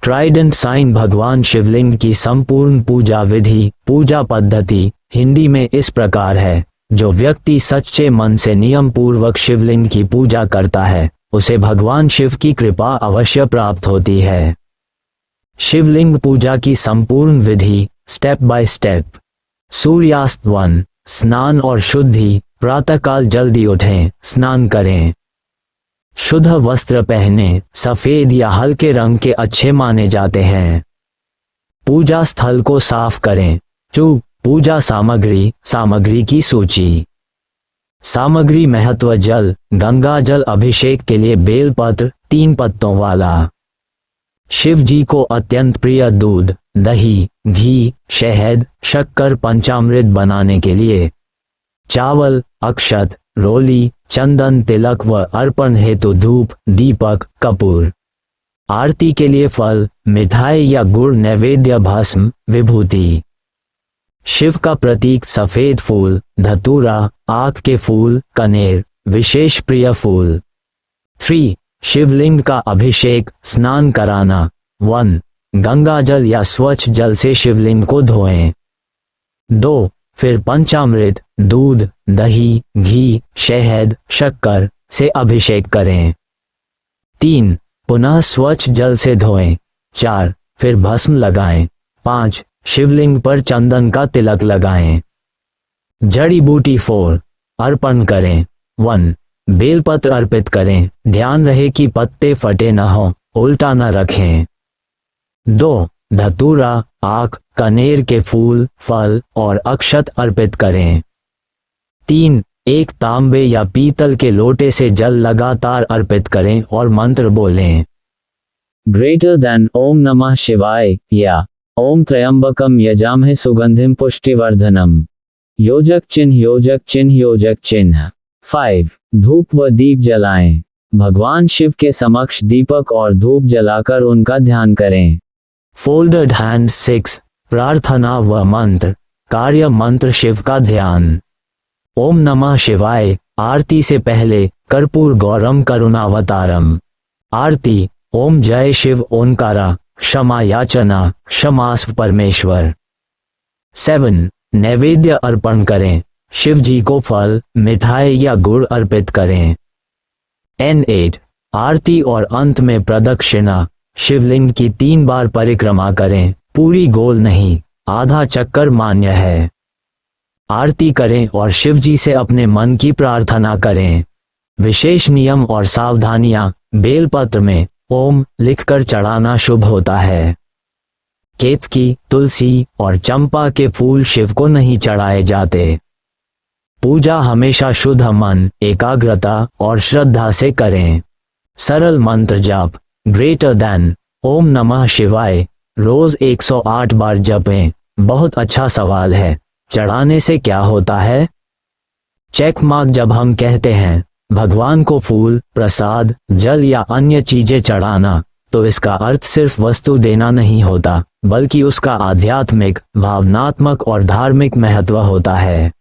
Trident sign भगवान शिवलिंग की संपूर्ण पूजा विधि, पूजा पद्धति हिंदी में इस प्रकार है। जो व्यक्ति सच्चे मन से नियम पूर्वक शिवलिंग की पूजा करता है उसे भगवान शिव की कृपा अवश्य प्राप्त होती है। शिवलिंग पूजा की संपूर्ण विधि स्टेप बाय स्टेप। सूर्यास्त 1, स्नान और शुद्धि। प्रातःकाल जल्दी उठें, स्नान करें, शुद्ध वस्त्र पहने, सफेद या हल्के रंग के अच्छे माने जाते हैं। पूजा स्थल को साफ करें। 2. पूजा सामग्री की सूची। सामग्री महत्व जल, गंगा जल अभिषेक के लिए बेलपत्र 3 पत्तों वाला। शिव जी को अत्यंत प्रिय दूध, दही, घी, शहद, शक्कर पंचामृत बनाने के लिए। चावल, अक्षत, रोली, चंदन, तिलक व अर्पण हेतु धूप, दीपक, कपूर। आरती के लिए फल, मिठाई या गुड़ नैवेद्य, भस्म, विभूति। शिव का प्रतीक सफेद फूल, धतूरा, आक के फूल, कनेर, विशेष प्रिय फूल। 3. शिवलिंग का अभिषेक, स्नान कराना। 1. गंगा जल या स्वच्छ जल से शिवलिंग को धोएं। 2. फिर पंचामृत, दूध, दही, घी, शहद, शक्कर से अभिषेक करें। 3. पुनः स्वच्छ जल से धोएं। 4. फिर भस्म लगाएं। 5. शिवलिंग पर चंदन का तिलक लगाएं। जड़ी बूटी 4. अर्पण करें। 1. बेलपत्र अर्पित करें, ध्यान रहे कि पत्ते फटे न हो, उल्टा न रखें। 2. धतूरा, आक, कनेर के फूल, फल और अक्षत अर्पित करें। 3. एक तांबे या पीतल के लोटे से जल लगातार अर्पित करें और मंत्र बोलें। ग्रेटर देन ओम नमः शिवाय या ओम त्र्यंबकम यजामहे सुगंधिम पुष्टिवर्धनम। योजक चिन्ह योजक चिन्ह योजक चिन्ह। 5. धूप व दीप जलाएं। भगवान शिव के समक्ष दीपक और धूप जलाकर उनका ध्यान करें। Folded hands 6. प्रार्थना व मंत्र, कार्य मंत्र शिव का ध्यान। ओम नमः शिवाय। आरती से पहले कर्पूर गौरम करुणावतारम। आरती। ओम जय शिव ओंकारा, क्षमा याचना, क्षमास्व परमेश्वर। 7. नैवेद्य अर्पण करें। शिव जी को फल, मिठाई या गुड़ अर्पित करें। N8. आरती और अंत में प्रदक्षिणा। शिवलिंग की 3 बार परिक्रमा करें, पूरी गोल नहीं, आधा चक्कर मान्य है। आरती करें और शिव जी से अपने मन की प्रार्थना करें। विशेष नियम और सावधानियां। बेलपत्र में ओम लिखकर चढ़ाना शुभ होता है। केतकी, तुलसी और चंपा के फूल शिव को नहीं चढ़ाए जाते। पूजा हमेशा शुद्ध मन, एकाग्रता और श्रद्धा से करें। सरल मंत्र जाप। ग्रेटर देन ओम नमः शिवाय रोज 108 बार जपें। बहुत अच्छा सवाल है, चढ़ाने से क्या होता है? Check mark. जब हम कहते हैं भगवान को फूल, प्रसाद, जल या अन्य चीजें चढ़ाना, तो इसका अर्थ सिर्फ वस्तु देना नहीं होता, बल्कि उसका आध्यात्मिक, भावनात्मक और धार्मिक महत्व होता है।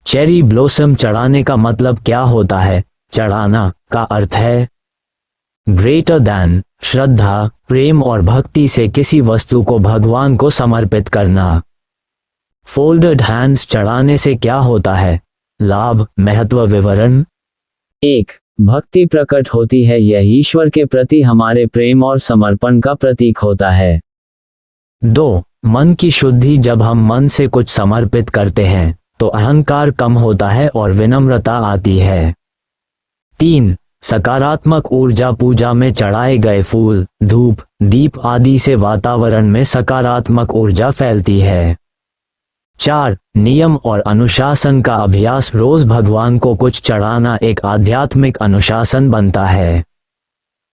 चेरी ब्लॉसम चढ़ाने का मतलब क्या होता है? चढ़ाना का अर्थ है ग्रेटर दैन, श्रद्धा, प्रेम और भक्ति से किसी वस्तु को भगवान को समर्पित करना। फोल्डेड हैंड्स चढ़ाने से क्या होता है? लाभ, महत्व विवरण। 1. भक्ति प्रकट होती है, यह ईश्वर के प्रति हमारे प्रेम और समर्पण का प्रतीक होता है। 2. मन की शुद्धि। जब हम मन से कुछ समर्पित करते हैं तो अहंकार कम होता है और विनम्रता आती है। 3. सकारात्मक ऊर्जा। पूजा में चढ़ाए गए फूल, धूप, दीप आदि से वातावरण में सकारात्मक ऊर्जा फैलती है। 4. नियम और अनुशासन का अभ्यास। रोज भगवान को कुछ चढ़ाना एक आध्यात्मिक अनुशासन बनता है।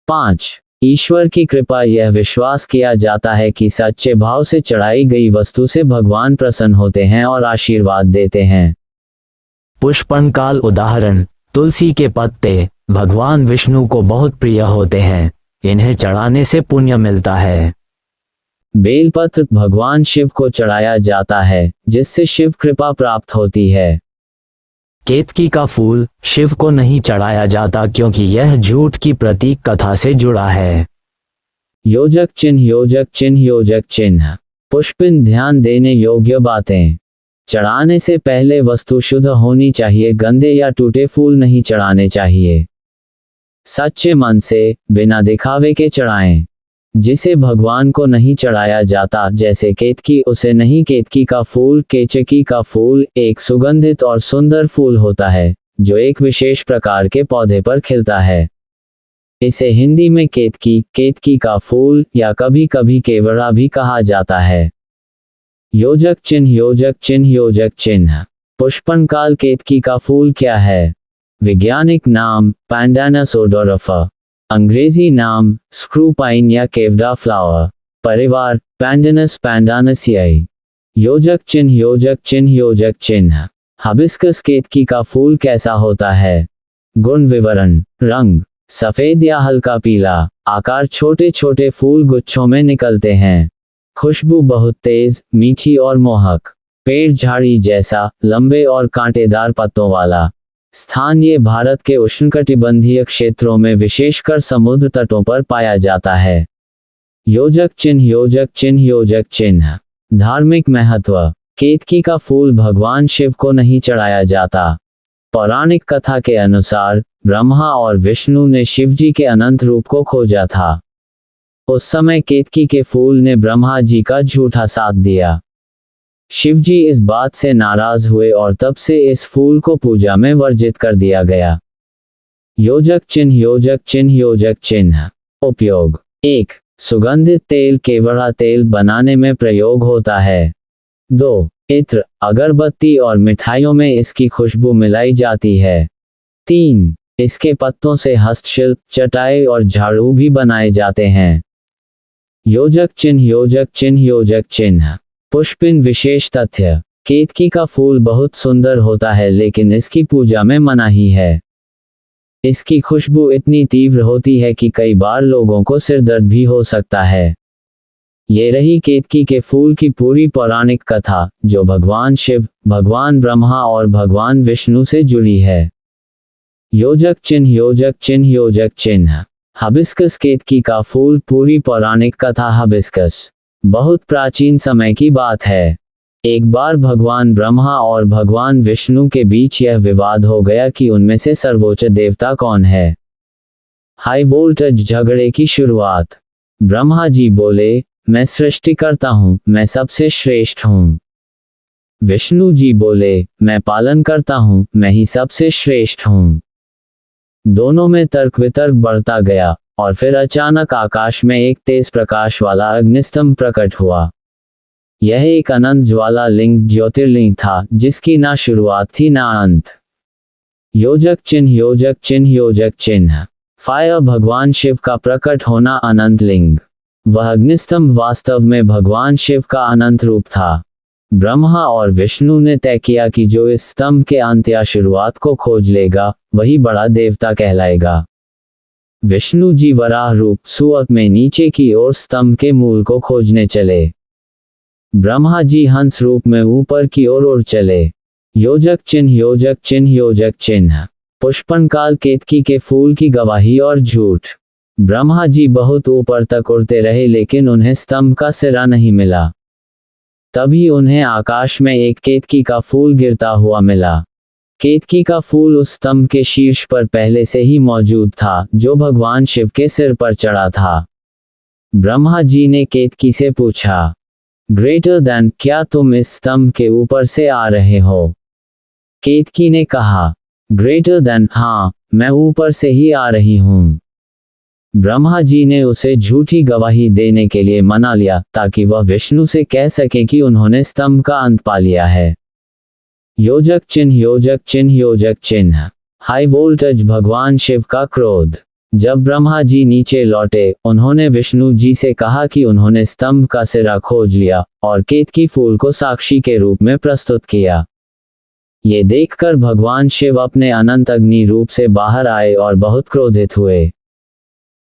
5. ईश्वर की कृपा। यह विश्वास किया जाता है कि सच्चे भाव से चढ़ाई गई वस्तु से भगवान प्रसन्न होते हैं और आशीर्वाद देते हैं। पुष्पनकाल उदाहरण। तुलसी के पत्ते भगवान विष्णु को बहुत प्रिय होते हैं, इन्हें चढ़ाने से पुण्य मिलता है। बेलपत्र भगवान शिव को चढ़ाया जाता है, जिससे शिव कृपा प्राप्त होती है। केतकी का फूल शिव को नहीं चढ़ाया जाता क्योंकि यह झूठ की प्रतीक कथा से जुड़ा है। योजक चिन्ह, योजक चिन्ह, योजक चिन्ह। पुष्पिन, ध्यान देने योग्य बातें। चढ़ाने से पहले वस्तु शुद्ध होनी चाहिए, गंदे या टूटे फूल नहीं चढ़ाने चाहिए। सच्चे मन से, बिना दिखावे के चढ़ाएं। जिसे भगवान को नहीं चढ़ाया जाता, जैसे केतकी, उसे नहीं। केतकी का फूल, केचकी का फूल एक सुगंधित और सुंदर फूल होता है जो एक विशेष प्रकार के पौधे पर खिलता है। इसे हिंदी में केतकी, केतकी का फूल या कभी कभी केवड़ा भी कहा जाता है। योजक चिन्ह, योजक चिन्ह, योजक चिन्ह। पुष्पन काल केतकी का फूल क्या है? वैज्ञानिक नाम पैंडानस ओडोरिफा, अंग्रेजी नाम स्क्रू पाइन या केवड़ा फ्लावर, परिवार पैंडानस पैंडानेसियाई। योजक चिन्ह, योजक चिन्ह, योजक चिन्ह। हिबिस्कस केतकी का फूल कैसा होता है? गुण विवरण: रंग सफेद या हल्का पीला, आकार छोटे छोटे फूल गुच्छों में निकलते हैं, खुशबू बहुत तेज, मीठी और मोहक, पेड़ झाड़ी जैसा, लंबे और कांटेदार पत्तों वाला। स्थान: ये भारत के उष्णकटिबंधीय क्षेत्रों में विशेषकर समुद्र तटों पर पाया जाता है। योजक चिन्ह, योजक चिन्ह, योजक चिन्ह। धार्मिक महत्व: केतकी का फूल भगवान शिव को नहीं चढ़ाया जाता। पौराणिक कथा के अनुसार ब्रह्मा और विष्णु ने शिवजी के अनंत रूप को खोजा था। उस समय केतकी के फूल ने ब्रह्मा जी का झूठा साथ दिया। शिवजी इस बात से नाराज हुए और तब से इस फूल को पूजा में वर्जित कर दिया गया। योजक चिन्ह, योजक चिन्ह, योजक चिन्ह। उपयोग: 1. सुगंधित तेल केवड़ा तेल बनाने में प्रयोग होता है। 2. इत्र, अगरबत्ती और मिठाइयों में इसकी खुशबू मिलाई जाती है। 3. इसके पत्तों से हस्तशिल्प, चटाई और झाड़ू भी बनाए जाते हैं। योजक चिन्ह, योजक चिन्ह, योजक चिन्ह। पुष्पिन विशेष तथ्य: केतकी का फूल बहुत सुंदर होता है लेकिन इसकी पूजा में मनाही है। इसकी खुशबू इतनी तीव्र होती है कि कई बार लोगों को सिर दर्द भी हो सकता है। ये रही केतकी के फूल की पूरी पौराणिक कथा, जो भगवान शिव, भगवान ब्रह्मा और भगवान विष्णु से जुड़ी है। योजक चिन्ह, योजक चिन्ह, योजक चिन्ह। हिबिस्कस केतकी का फूल पूरी पौराणिक कथा। हिबिस्कस बहुत प्राचीन समय की बात है। एक बार भगवान ब्रह्मा और भगवान विष्णु के बीच यह विवाद हो गया कि उनमें से सर्वोच्च देवता कौन है। हाई वोल्टेज झगड़े की शुरुआत। ब्रह्मा जी बोले, मैं सृष्टिकर्ता हूँ, मैं सबसे श्रेष्ठ हूँ। विष्णु जी बोले, मैं पालन करता हूँ, मैं ही सबसे श्रेष्ठ हूँ। दोनों में तर्क वितर्क बढ़ता गया और फिर अचानक आकाश में एक तेज प्रकाश वाला अग्निस्तंभ प्रकट हुआ। यह एक अनंत ज्वाला लिंग ज्योतिर्लिंग था जिसकी ना शुरुआत थी ना अंत। योजक चिन्ह, योजक चिन्ह, योजक चिन्ह। फायर, भगवान शिव का प्रकट होना। अनंत लिंग, वह अग्निस्तंभ वास्तव में भगवान शिव का अनंत रूप था। ब्रह्मा और विष्णु ने तय किया कि जो इस स्तंभ के अंत या शुरुआत को खोज लेगा वही बड़ा देवता कहलाएगा। विष्णु जी वराह रूप सुअर में नीचे की ओर स्तंभ के मूल को खोजने चले। ब्रह्मा जी हंस रूप में ऊपर की ओर उड़ चले। योजक चिन्ह, योजक चिन्ह, योजक चिन्ह। पुष्पन काल केतकी के फूल की गवाही और झूठ। ब्रह्मा जी बहुत ऊपर तक उड़ते रहे लेकिन उन्हें स्तंभ का सिरा नहीं मिला। तभी उन्हें आकाश में एक केतकी का फूल गिरता हुआ मिला। केतकी का फूल उस स्तंभ के शीर्ष पर पहले से ही मौजूद था जो भगवान शिव के सिर पर चढ़ा था। ब्रह्मा जी ने केतकी से पूछा, ग्रेटर देन, क्या तुम इस स्तंभ के ऊपर से आ रहे हो? केतकी ने कहा, ग्रेटर देन, हाँ, मैं ऊपर से ही आ रही हूँ। ब्रह्मा जी ने उसे झूठी गवाही देने के लिए मना लिया ताकि वह विष्णु से कह सके कि उन्होंने स्तंभ का अंत पा लिया है। योजक चिन्ह, योजक चिन्ह, योजक चिन्ह। हाई वोल्टेज, भगवान शिव का क्रोध। जब ब्रह्मा जी नीचे लौटे, उन्होंने विष्णु जी से कहा कि उन्होंने स्तंभ का सिरा खोज लिया और केतकी फूल को साक्षी के रूप में प्रस्तुत किया। ये देखकर भगवान शिव अपने अनंत अग्नि रूप से बाहर आए और बहुत क्रोधित हुए।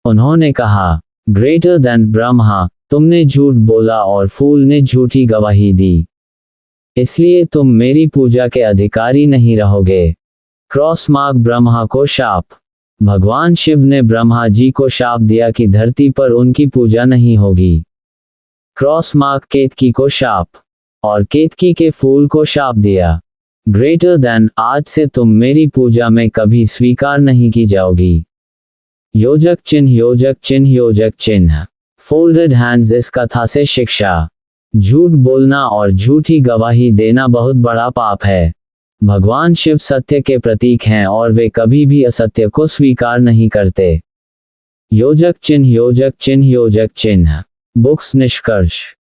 उन्होंने कहा, ग्रेटर देन ब्रह्मा, तुमने झूठ बोला और फूल ने झूठी गवाही दी, इसलिए तुम मेरी पूजा के अधिकारी नहीं रहोगे। क्रॉस मार्क ब्रह्मा को शाप। भगवान शिव ने ब्रह्मा जी को शाप दिया कि धरती पर उनकी पूजा नहीं होगी। क्रॉस मार्क केतकी को शाप और केतकी के फूल को शाप दिया। ग्रेटर देन, आज से तुम मेरी पूजा में कभी स्वीकार नहीं की जाओगी। योजक चिन्ह, योजक चिन्ह, योजक चिन्ह। Folded hands. इस कथा से शिक्षा, झूठ बोलना और झूठी गवाही देना बहुत बड़ा पाप है। भगवान शिव सत्य के प्रतीक हैं और वे कभी भी असत्य को स्वीकार नहीं करते। योजक चिन्ह, योजक चिन्ह, योजक चिन्ह। बुक्स निष्कर्ष।